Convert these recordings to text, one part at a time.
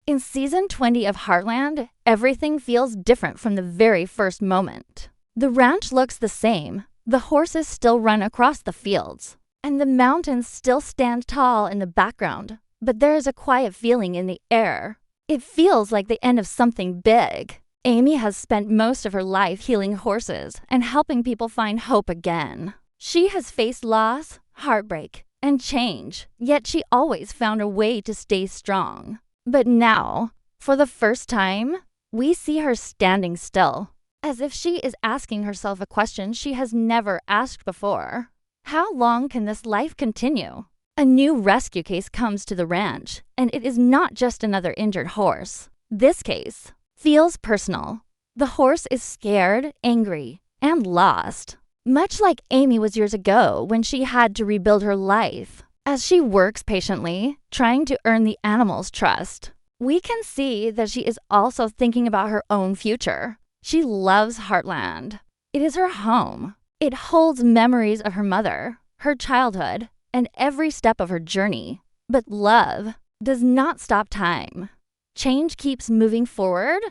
In season 20 of Heartland, everything feels different from the very first moment. The ranch looks the same, the horses still run across the fields, and the mountains still stand tall in the background, but there is a quiet feeling in the air. It feels like the end of something big. Amy has spent most of her life healing horses and helping people find hope again. She has faced loss, heartbreak, and change, yet she always found a way to stay strong. But now, for the first time, we see her standing still, as if she is asking herself a question she has never asked before. How long can this life continue? A new rescue case comes to the ranch, and it is not just another injured horse. This case feels personal. The horse is scared, angry, and lost, much like Amy was years ago when she had to rebuild her life. As she works patiently, trying to earn the animal's trust, we can see that she is also thinking about her own future. She loves Heartland. It is her home. It holds memories of her mother, her childhood, and every step of her journey. But love does not stop time. Change keeps moving forward.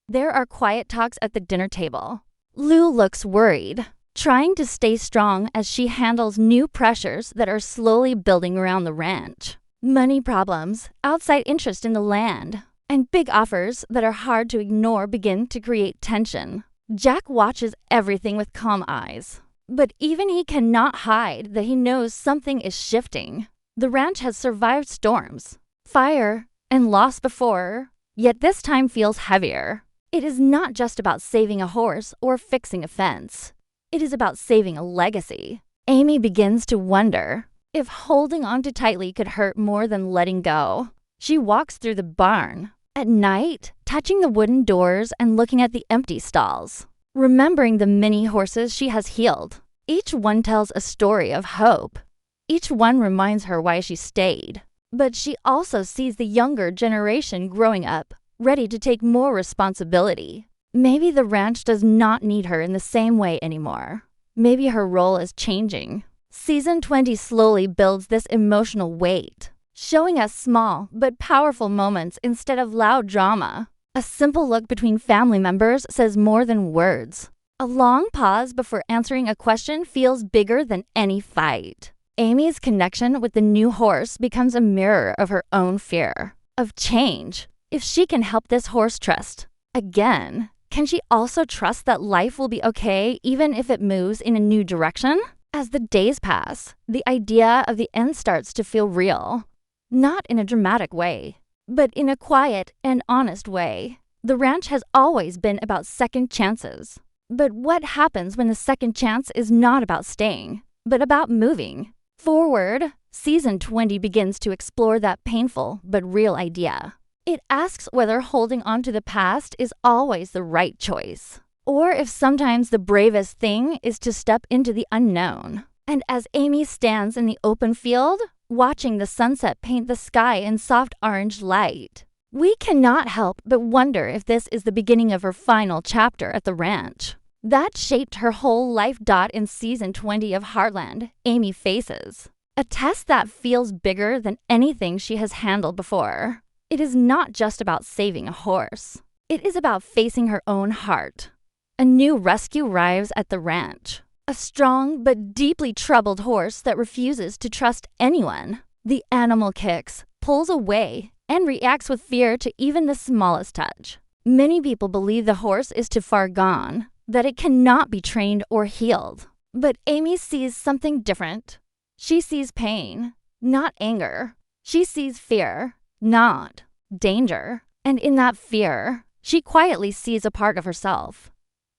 There are quiet talks at the dinner table. Lou looks worried, trying to stay strong as she handles new pressures that are slowly building around the ranch. Money problems, outside interest in the land, and big offers that are hard to ignore begin to create tension. Jack watches everything with calm eyes, but even he cannot hide that he knows something is shifting. The ranch has survived storms, fire, and loss before, yet this time feels heavier. It is not just about saving a horse or fixing a fence. It is about saving a legacy. Amy begins to wonder if holding on too tightly could hurt more than letting go. She walks through the barn at night, touching the wooden doors and looking at the empty stalls, remembering the many horses she has healed. Each one tells a story of hope. Each one reminds her why she stayed. But she also sees the younger generation growing up, ready to take more responsibility. Maybe the ranch does not need her in the same way anymore. Maybe her role is changing. Season 20 slowly builds this emotional weight, showing us small but powerful moments instead of loud drama. A simple look between family members says more than words. A long pause before answering a question feels bigger than any fight. Amy's connection with the new horse becomes a mirror of her own fear of change. If she can help this horse trust again, can she also trust that life will be okay even if it moves in a new direction? As the days pass, the idea of the end starts to feel real. Not in a dramatic way, but in a quiet and honest way. The ranch has always been about second chances. But what happens when the second chance is not about staying, but about moving forward? Season 20 begins to explore that painful but real idea. It asks whether holding on to the past is always the right choice, or if sometimes the bravest thing is to step into the unknown. And as Amy stands in the open field, watching the sunset paint the sky in soft orange light, we cannot help but wonder if this is the beginning of her final chapter at the ranch. That shaped her whole life. In season 20 of Heartland, Amy faces a test that feels bigger than anything she has handled before. It is not just about saving a horse. It is about facing her own heart. A new rescue arrives at the ranch. A strong but deeply troubled horse that refuses to trust anyone. The animal kicks, pulls away, and reacts with fear to even the smallest touch. Many people believe the horse is too far gone, that it cannot be trained or healed. But Amy sees something different. She sees pain, not anger. She sees fear, not danger. And in that fear, she quietly sees a part of herself.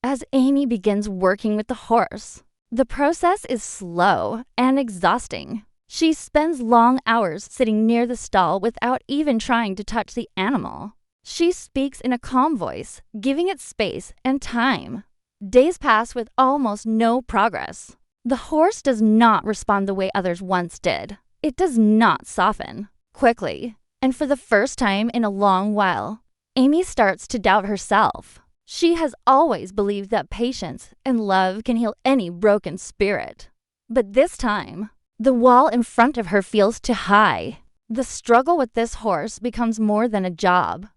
As Amy begins working with the horse, the process is slow and exhausting. She spends long hours sitting near the stall without even trying to touch the animal. She speaks in a calm voice, giving it space and time. Days pass with almost no progress. The horse does not respond the way others once did. It does not soften quickly. And for the first time in a long while, Amy starts to doubt herself. She has always believed that patience and love can heal any broken spirit. But this time, the wall in front of her feels too high. The struggle with this horse becomes more than a job.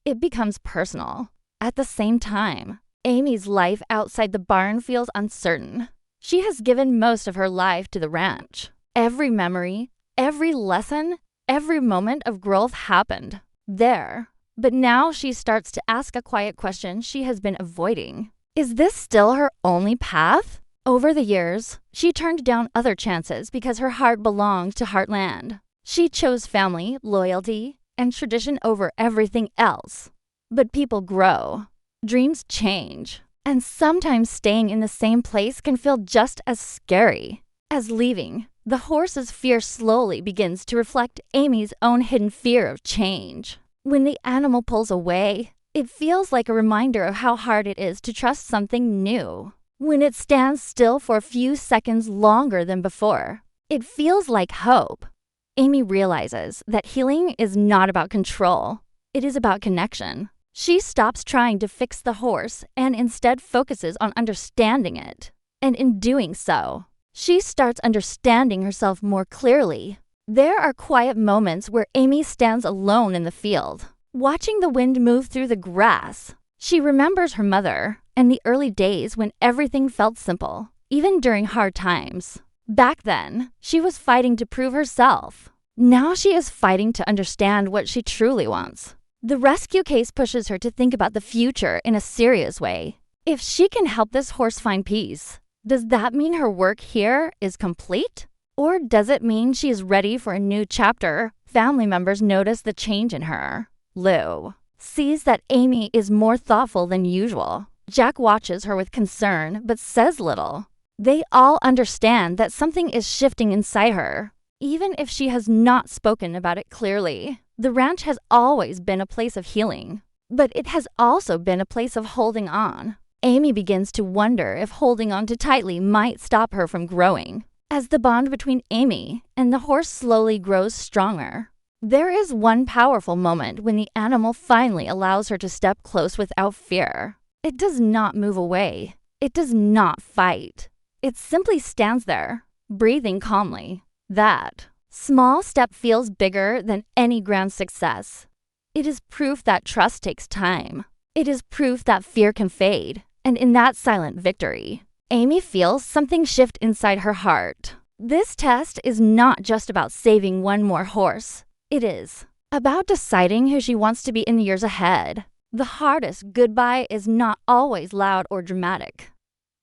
it becomes personal. At the same time, Amy's life outside the barn feels uncertain. She has given most of her life to the ranch. Every memory, every lesson, every moment of growth happened there. But now she starts to ask a quiet question she has been avoiding. Is this still her only path? Over the years, she turned down other chances because her heart belonged to Heartland. She chose family, loyalty, and tradition over everything else. But people grow. Dreams change. And sometimes staying in the same place can feel just as scary as leaving. The horse's fear slowly begins to reflect Amy's own hidden fear of change. When the animal pulls away, it feels like a reminder of how hard it is to trust something new. When it stands still for a few seconds longer than before, it feels like hope. Amy realizes that healing is not about control. It is about connection. She stops trying to fix the horse and instead focuses on understanding it. And in doing so, she starts understanding herself more clearly. There are quiet moments where Amy stands alone in the field, watching the wind move through the grass. She remembers her mother and the early days when everything felt simple, even during hard times. Back then, she was fighting to prove herself. Now she is fighting to understand what she truly wants. The rescue case pushes her to think about the future in a serious way. If she can help this horse find peace, does that mean her work here is complete? Or does it mean she is ready for a new chapter? Family members notice the change in her. Lou sees that Amy is more thoughtful than usual. Jack watches her with concern but says little. They all understand that something is shifting inside her, even if she has not spoken about it clearly. The ranch has always been a place of healing, but it has also been a place of holding on. Amy begins to wonder if holding on too tightly might stop her from growing. As the bond between Amy and the horse slowly grows stronger, there is one powerful moment when the animal finally allows her to step close without fear. It does not move away. It does not fight. It simply stands there, breathing calmly. That small step feels bigger than any grand success. It is proof that trust takes time. It is proof that fear can fade. And in that silent victory, Amy feels something shift inside her heart. This test is not just about saving one more horse. It is about deciding who she wants to be in the years ahead. The hardest goodbye is not always loud or dramatic.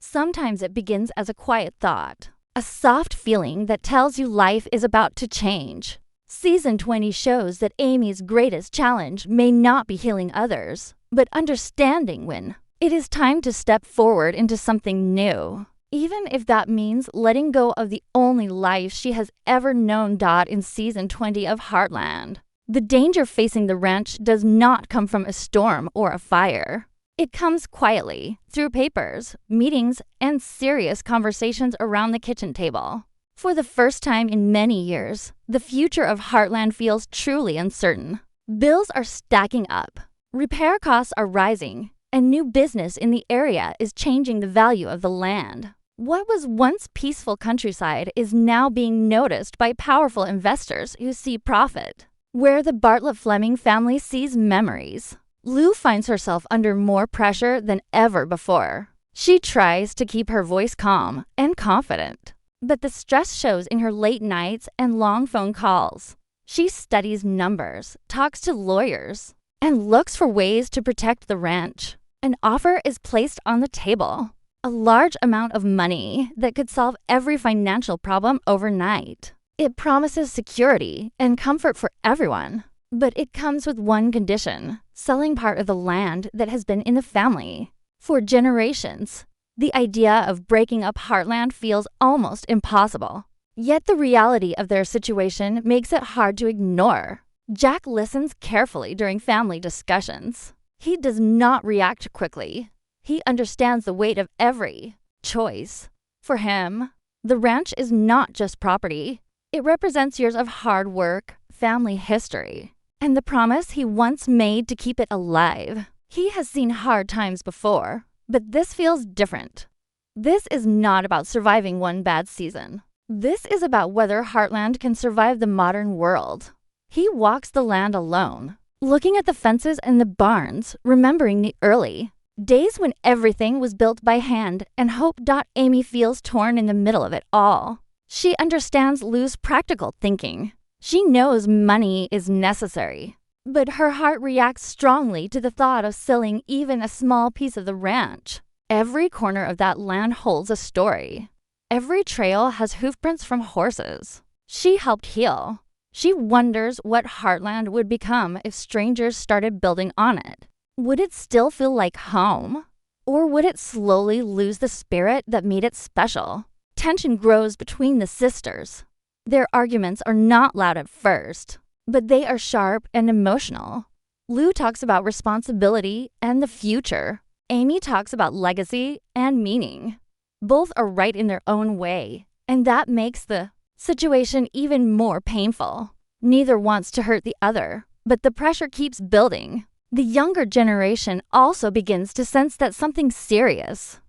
Sometimes it begins as a quiet thought, a soft feeling that tells you life is about to change. Season 20 shows that Amy's greatest challenge may not be healing others, but understanding when it is time to step forward into something new, even if that means letting go of the only life she has ever known. In Season 20 of Heartland, the danger facing the ranch does not come from a storm or a fire. It comes quietly, through papers, meetings, and serious conversations around the kitchen table. For the first time in many years, the future of Heartland feels truly uncertain. Bills are stacking up, repair costs are rising, and new business in the area is changing the value of the land. What was once peaceful countryside is now being noticed by powerful investors who see profit. Where the Bartlett Fleming family sees memories, Lou finds herself under more pressure than ever before. She tries to keep her voice calm and confident, but the stress shows in her late nights and long phone calls. She studies numbers, talks to lawyers, and looks for ways to protect the ranch. An offer is placed on the table, a large amount of money that could solve every financial problem overnight. It promises security and comfort for everyone, but it comes with one condition: selling part of the land that has been in the family for generations. The idea of breaking up Heartland feels almost impossible, yet the reality of their situation makes it hard to ignore. Jack listens carefully during family discussions. He does not react quickly. He understands the weight of every choice. For him, the ranch is not just property. It represents years of hard work, family history, and the promise he once made to keep it alive. He has seen hard times before, but this feels different. This is not about surviving one bad season. This is about whether Heartland can survive the modern world. He walks the land alone, looking at the fences and the barns, remembering the early days when everything was built by hand, and hope. Amy feels torn in the middle of it all. She understands Lou's practical thinking. She knows money is necessary, but her heart reacts strongly to the thought of selling even a small piece of the ranch. Every corner of that land holds a story. Every trail has hoofprints from horses she helped heal. She wonders what Heartland would become if strangers started building on it. Would it still feel like home? Or would it slowly lose the spirit that made it special? Tension grows between the sisters. Their arguments are not loud at first, but they are sharp and emotional. Lou talks about responsibility and the future. Amy talks about legacy and meaning. Both are right in their own way, and that makes the situation even more painful. Neither wants to hurt the other, but the pressure keeps building. The younger generation also begins to sense that something serious